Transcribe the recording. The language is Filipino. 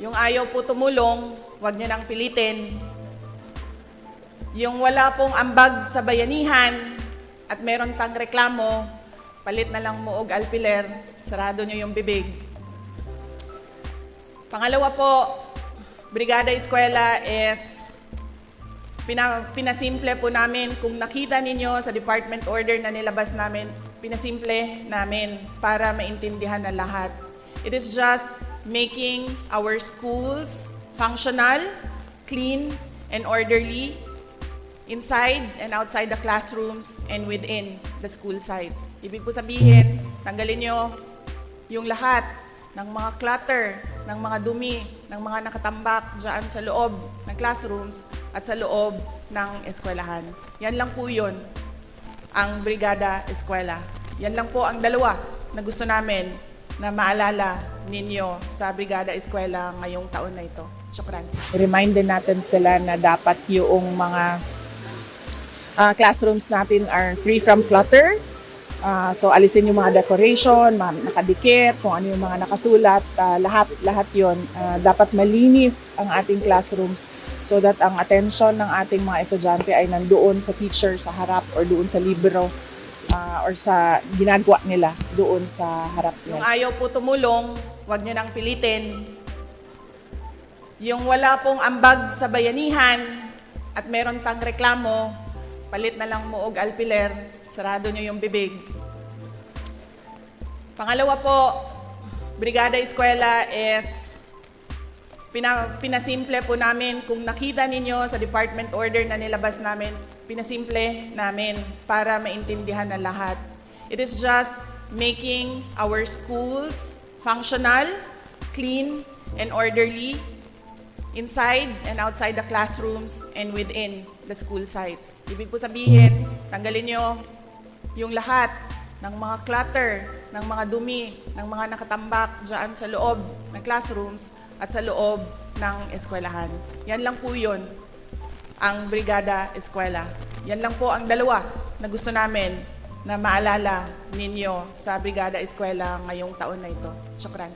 Yung ayaw po tumulong, huwag niyo nang pilitin. Yung wala pong ambag sa bayanihan at meron pang reklamo, palit na lang mo og alpiler, sarado niyo yung bibig. Pangalawa po, Brigada Eskwela is pinasimple po namin. Kung nakita ninyo sa department order na nilabas namin, pinasimple namin para maintindihan ng lahat. It is just making our schools functional, clean, and orderly inside and outside the classrooms and within the school sites. Ibig po sabihin, tanggalin nyo yung lahat ng mga clutter, ng mga dumi, ng mga nakatambak dyan sa loob ng classrooms at sa loob ng eskwelahan. Yan lang po yun, ang Brigada Eskwela. Yan lang po ang dalawa na gusto namin na maalala ninyo sa Brigada Eskwela ngayong taon na ito. Syukran. Remind din natin sila na dapat yung mga classrooms natin are free from clutter. So alisin yung mga decoration, mga nakadikit, kung ano yung mga nakasulat, lahat yon dapat malinis ang ating classrooms so that ang attention ng ating mga estudyante ay nandoon sa teacher sa harap or doon sa libro or sa ginagawa nila doon sa harap Yung nila. ayaw po tumulong, huwag niyo nang pilitin. Yung wala pong ambag sa bayanihan at meron pang reklamo, palit na lang mo og alpiler, sarado nyo yung bibig. Pangalawa po, Brigada Eskwela is pinasimple po namin. Kung nakita ninyo sa department order na nilabas namin, pinasimple namin para maintindihan ng lahat. It is just making our schools functional, clean, and orderly inside and outside the classrooms and within the school sites. Ibig po sabihin, tanggalin nyo yung lahat ng mga clutter, ng mga dumi, ng mga nakatambak dyan sa loob ng classrooms at sa loob ng eskwelahan. Yan lang po yun, ang Brigada Eskwela. Yan lang po ang dalawa na gusto namin na maalala ninyo sa Brigada Eskwela ngayong taon na ito. Syukran.